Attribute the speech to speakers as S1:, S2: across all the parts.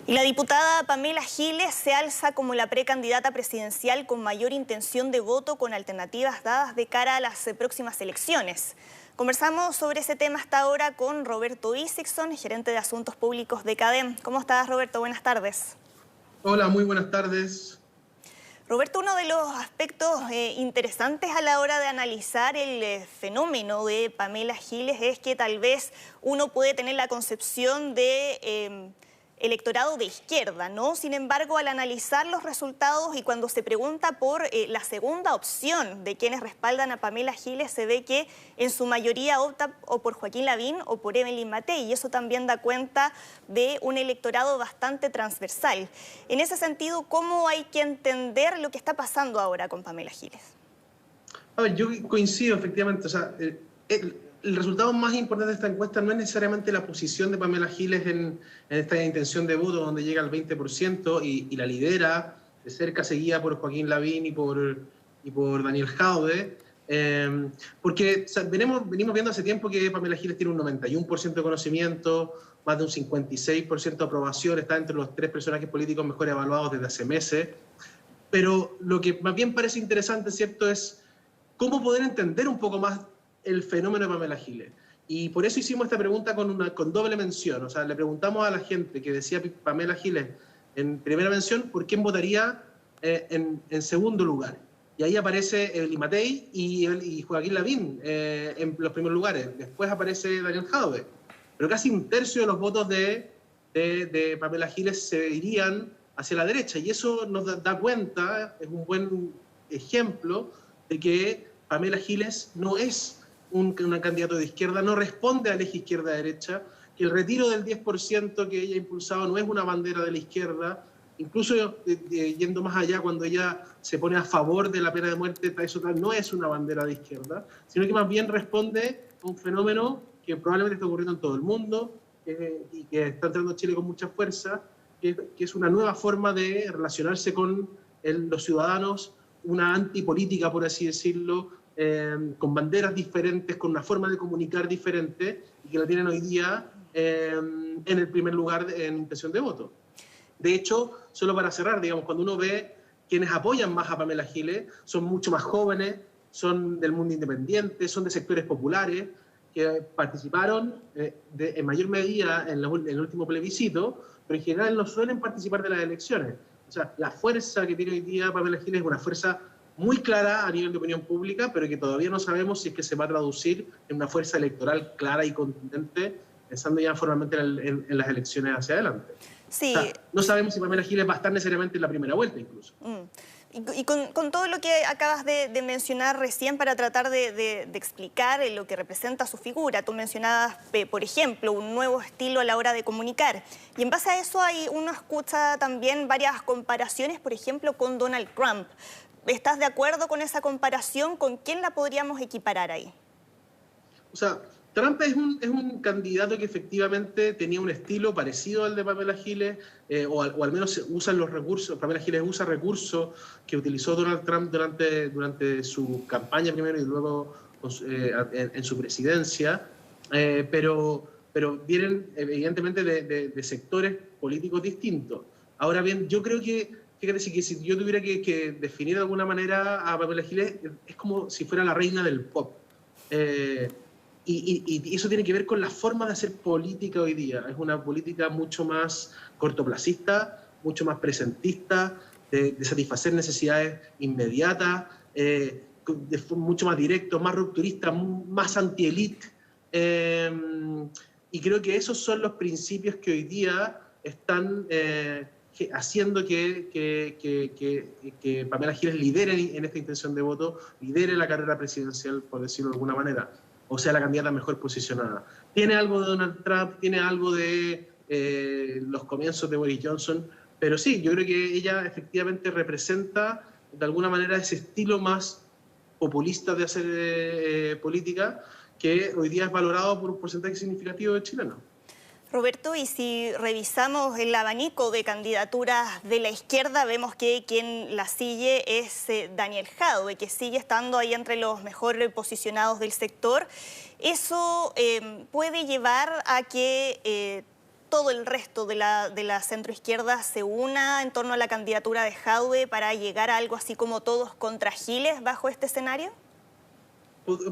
S1: Y la diputada Pamela Giles se alza como la precandidata presidencial con mayor intención de voto con alternativas dadas de cara a las próximas elecciones. Conversamos sobre ese tema hasta ahora con Roberto Isakson, gerente de Asuntos Públicos de CADEM. ¿Cómo estás, Roberto? Buenas tardes.
S2: Hola, muy buenas tardes.
S1: Roberto, uno de los aspectos interesantes a la hora de analizar el fenómeno de Pamela Giles es que tal vez uno puede tener la concepción de electorado de izquierda, ¿no? Sin embargo, al analizar los resultados y cuando se pregunta por la segunda opción de quienes respaldan a Pamela Giles, se ve que en su mayoría opta o por Joaquín Lavín o por Evelyn Matei, y eso también da cuenta de un electorado bastante transversal. En ese sentido, ¿cómo hay que entender lo que está pasando ahora con Pamela Giles?
S2: A ver, yo coincido efectivamente, o sea, el resultado más importante de esta encuesta no es necesariamente la posición de Pamela Giles en esta intención de voto, donde llega al 20% y la lidera de cerca, seguida por Joaquín Lavín y por Daniel Jadwe, porque o sea, venimos viendo hace tiempo que Pamela Giles tiene un 91% de conocimiento, más de un 56% de aprobación, está entre los 3 personajes políticos mejor evaluados desde hace meses, pero lo que más bien parece interesante, ¿cierto?, es cómo poder entender un poco más el fenómeno de Pamela Giles. Y por eso hicimos esta pregunta con doble mención. O sea, le preguntamos a la gente que decía Pamela Giles en primera mención por quién votaría en segundo lugar. Y ahí aparece Evelyn Matei y Joaquín Lavín en los primeros lugares. Después aparece Daniel Jadwe. Pero casi un tercio de los votos de Pamela Giles se irían hacia la derecha. Y eso nos da cuenta, es un buen ejemplo de que Pamela Giles no es una candidata de izquierda, no responde al eje izquierda-derecha, que el retiro del 10% que ella ha impulsado no es una bandera de la izquierda, incluso yendo más allá, cuando ella se pone a favor de la pena de muerte, eso no es una bandera de izquierda, sino que más bien responde a un fenómeno que probablemente está ocurriendo en todo el mundo y que está entrando a Chile con mucha fuerza, que es una nueva forma de relacionarse con los ciudadanos, una antipolítica, por así decirlo, con banderas diferentes, con una forma de comunicar diferente, y que la tienen hoy día en el primer lugar en intención de voto. De hecho, solo para cerrar, digamos, cuando uno ve quienes apoyan más a Pamela Giles, son mucho más jóvenes, son del mundo independiente, son de sectores populares, que participaron en mayor medida en el último plebiscito, pero en general no suelen participar de las elecciones. O sea, la fuerza que tiene hoy día Pamela Giles es una fuerza muy clara a nivel de opinión pública, pero que todavía no sabemos si es que se va a traducir en una fuerza electoral clara y contundente, pensando ya formalmente en las elecciones hacia adelante.
S1: Sí.
S2: O sea, no sabemos si Pamela Giles va a estar necesariamente en la primera vuelta incluso.
S1: Y con todo lo que acabas de mencionar recién para tratar de explicar lo que representa su figura, tú mencionabas, por ejemplo, un nuevo estilo a la hora de comunicar. Y en base a eso uno escucha también varias comparaciones, por ejemplo, con Donald Trump. ¿Estás de acuerdo con esa comparación? ¿Con quién la podríamos equiparar ahí?
S2: O sea, Trump es un candidato que efectivamente tenía un estilo parecido al de Pamela Giles, o al menos usan los recursos. Pamela Giles usa recursos que utilizó Donald Trump durante su campaña primero y luego en su presidencia, pero vienen evidentemente de sectores políticos distintos. Ahora bien, yo creo que, fíjate, si yo tuviera que definir de alguna manera a Pamela Giles, es como si fuera la reina del pop. Y eso tiene que ver con la forma de hacer política hoy día. Es una política mucho más cortoplacista, mucho más presentista, de satisfacer necesidades inmediatas, mucho más directo, más rupturista, más anti-elite. Y creo que esos son los principios que hoy día están haciendo que Pamela Giles lidere en esta intención de voto, lidere la carrera presidencial, por decirlo de alguna manera, o sea, la candidata mejor posicionada. Tiene algo de Donald Trump, tiene algo de los comienzos de Boris Johnson, pero sí, yo creo que ella efectivamente representa de alguna manera ese estilo más populista de hacer política, que hoy día es valorado por un porcentaje significativo de chilenos.
S1: Roberto, y si revisamos el abanico de candidaturas de la izquierda, vemos que quien la sigue es Daniel Jadwe, que sigue estando ahí entre los mejor posicionados del sector. Eso puede llevar a que todo el resto de la centroizquierda se una en torno a la candidatura de Jadwe para llegar a algo así como todos contra Giles bajo este escenario?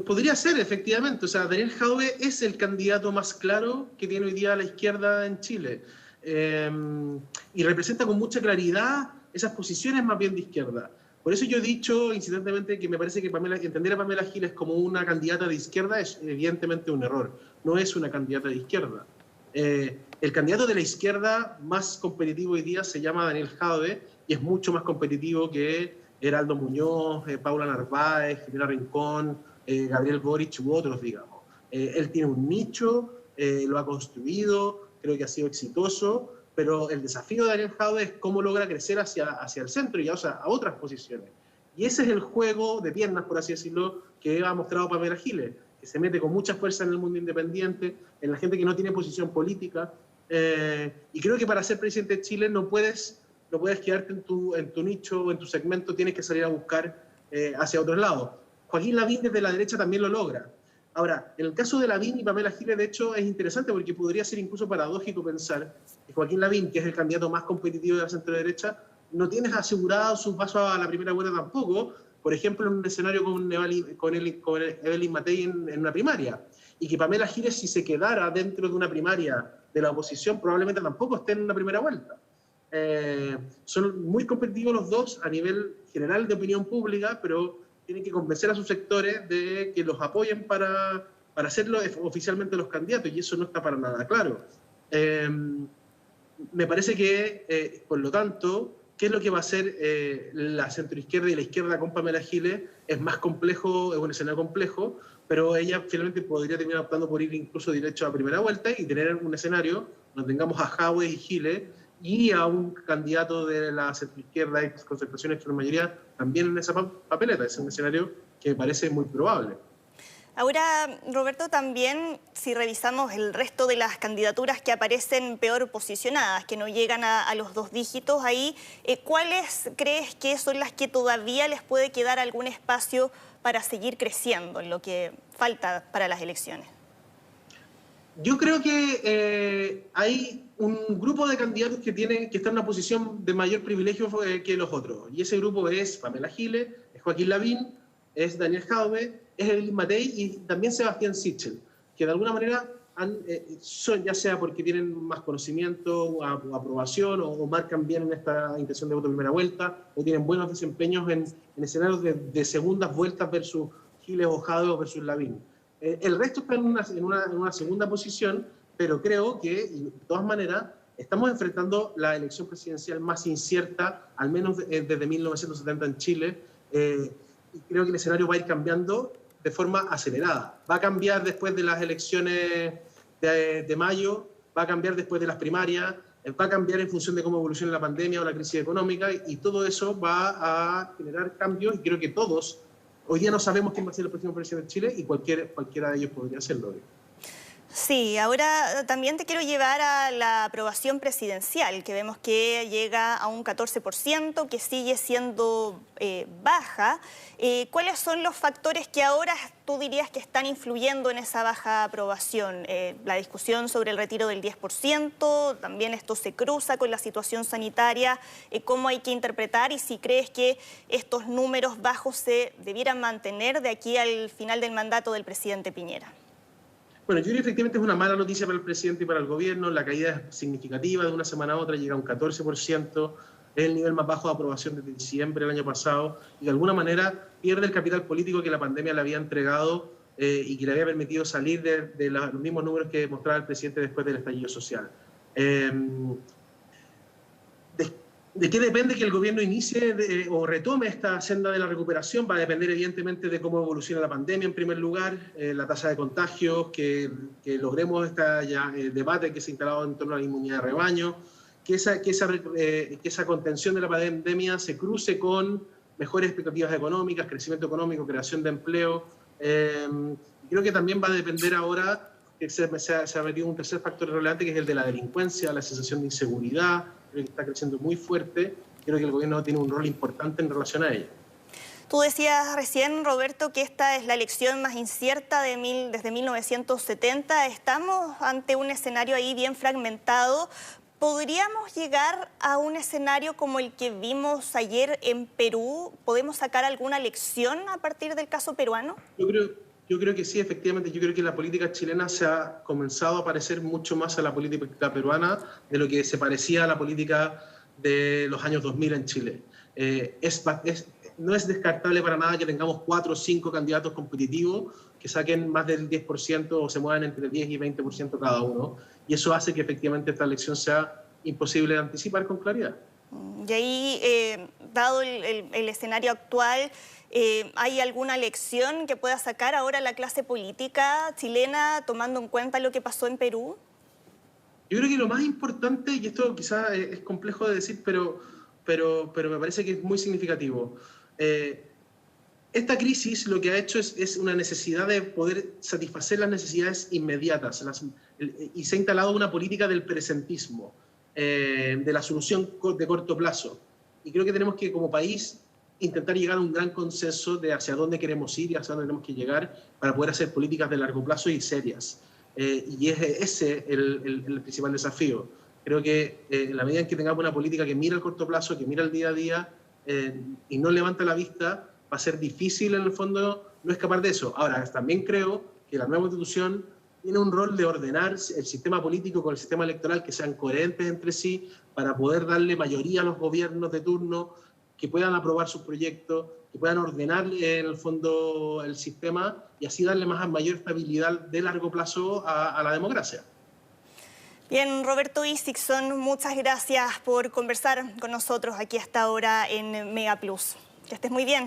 S2: Podría ser, efectivamente. O sea, Daniel Jadwe es el candidato más claro que tiene hoy día la izquierda en Chile. Y representa con mucha claridad esas posiciones más bien de izquierda. Por eso yo he dicho incidentalmente que me parece que entender a Pamela Giles como una candidata de izquierda es evidentemente un error. No es una candidata de izquierda. El candidato de la izquierda más competitivo hoy día se llama Daniel Jadwe y es mucho más competitivo que Heraldo Muñoz, Paula Narváez, Jimena Rincón, Gabriel Boric u otros, digamos. Él tiene un nicho, lo ha construido, creo que ha sido exitoso, pero el desafío de Daniel Jadwe es cómo logra crecer hacia el centro y a otras posiciones. Y ese es el juego de piernas, por así decirlo, que ha mostrado Pamela Giles, que se mete con mucha fuerza en el mundo independiente, en la gente que no tiene posición política. Y creo que para ser presidente de Chile no puedes quedarte en tu nicho o en tu segmento, tienes que salir a buscar hacia otros lados. Joaquín Lavín desde la derecha también lo logra. Ahora, en el caso de Lavín y Pamela Giles, de hecho, es interesante porque podría ser incluso paradójico pensar que Joaquín Lavín, que es el candidato más competitivo de la centro-derecha, no tienes asegurado sus pasos a la primera vuelta tampoco, por ejemplo, en un escenario con Evelyn Matei en una primaria. Y que Pamela Giles, si se quedara dentro de una primaria de la oposición, probablemente tampoco esté en una primera vuelta. Son muy competitivos los dos a nivel general de opinión pública, pero tienen que convencer a sus sectores de que los apoyen para hacerlo oficialmente los candidatos, y eso no está para nada claro. Me parece que, por lo tanto, ¿qué es lo que va a hacer la centroizquierda y la izquierda con Pamela Giles? Es más complejo, es un escenario complejo, pero ella finalmente podría terminar optando por ir incluso derecho a primera vuelta y tener un escenario donde tengamos a Jadwe y Giles y a un candidato de la centroizquierda y concertación extra mayoría también en esa papeleta. Es un escenario que me parece muy probable.
S1: Ahora, Roberto, también si revisamos el resto de las candidaturas que aparecen peor posicionadas, que no llegan a los 2 dígitos ahí, ¿cuáles crees que son las que todavía les puede quedar algún espacio para seguir creciendo en lo que falta para las elecciones?
S2: Yo creo que hay un grupo de candidatos que están en una posición de mayor privilegio que los otros. Y ese grupo es Pamela Giles, es Joaquín Lavín, es Daniel Jadwe, es Evelyn Matei y también Sebastián Sichel, que de alguna manera son, ya sea porque tienen más conocimiento o aprobación o marcan bien en esta intención de voto en primera vuelta o tienen buenos desempeños en escenarios de segundas vueltas versus Giles o Jadwe versus Lavín. El resto está en una segunda posición, pero creo que, de todas maneras, estamos enfrentando la elección presidencial más incierta, al menos desde 1970 en Chile, y creo que el escenario va a ir cambiando de forma acelerada. Va a cambiar después de las elecciones de mayo, va a cambiar después de las primarias, va a cambiar en función de cómo evolucione la pandemia o la crisis económica, y todo eso va a generar cambios, y creo que todos, hoy día no sabemos quién va a ser el próximo presidente de Chile, y cualquiera de ellos podría serlo.
S1: Sí, ahora también te quiero llevar a la aprobación presidencial, que vemos que llega a un 14%, que sigue siendo baja. ¿Cuáles son los factores que ahora tú dirías que están influyendo en esa baja aprobación? La discusión sobre el retiro del 10%, también esto se cruza con la situación sanitaria, ¿cómo hay que interpretar y si crees que estos números bajos se debieran mantener de aquí al final del mandato del presidente Piñera?
S2: Bueno, yo creo que efectivamente es una mala noticia para el presidente y para el gobierno. La caída es significativa, de una semana a otra llega a un 14%, es el nivel más bajo de aprobación desde diciembre del año pasado, y de alguna manera pierde el capital político que la pandemia le había entregado y que le había permitido salir de los mismos números que mostraba el presidente después del estallido social. ¿De qué depende que el gobierno inicie o retome esta senda de la recuperación? Va a depender evidentemente de cómo evoluciona la pandemia en primer lugar, la tasa de contagios, que logremos este debate que se ha instalado en torno a la inmunidad de rebaño, que esa contención de la pandemia se cruce con mejores expectativas económicas, crecimiento económico, creación de empleo. Creo que también va a depender ahora que se ha metido un tercer factor relevante, que es el de la delincuencia, la sensación de inseguridad, creo que está creciendo muy fuerte. Creo que el gobierno tiene un rol importante en relación a ella.
S1: Tú decías recién, Roberto, que esta es la elección más incierta desde 1970. Estamos ante un escenario ahí bien fragmentado. ¿Podríamos llegar a un escenario como el que vimos ayer en Perú? ¿Podemos sacar alguna lección a partir del caso peruano?
S2: Yo creo que sí, efectivamente. Yo creo que la política chilena se ha comenzado a parecer mucho más a la política peruana de lo que se parecía a la política de los años 2000 en Chile. No es descartable para nada que tengamos 4 o 5 candidatos competitivos que saquen más del 10% o se muevan entre 10 y 20% cada uno. Y eso hace que efectivamente esta elección sea imposible de anticipar con claridad.
S1: Y ahí, dado el escenario actual, ¿hay alguna lección que pueda sacar ahora la clase política chilena tomando en cuenta lo que pasó en Perú?
S2: Yo creo que lo más importante, y esto quizás es complejo de decir, pero me parece que es muy significativo. Esta crisis lo que ha hecho es una necesidad de poder satisfacer las necesidades inmediatas y se ha instalado una política del presentismo, de la solución de corto plazo. Y creo que tenemos que, como país, intentar llegar a un gran consenso de hacia dónde queremos ir y hacia dónde tenemos que llegar para poder hacer políticas de largo plazo y serias. Y es ese el principal desafío. Creo que en la medida en que tengamos una política que mira al corto plazo, que mira el día a día y no levanta la vista, va a ser difícil en el fondo no escapar de eso. Ahora, también creo que la nueva Constitución tiene un rol de ordenar el sistema político con el sistema electoral, que sean coherentes entre sí, para poder darle mayoría a los gobiernos de turno, que puedan aprobar sus proyectos, que puedan ordenar en el fondo el sistema y así darle mayor estabilidad de largo plazo a la democracia.
S1: Bien, Roberto Isixson, muchas gracias por conversar con nosotros aquí hasta ahora en Mega Plus. Que estés muy bien.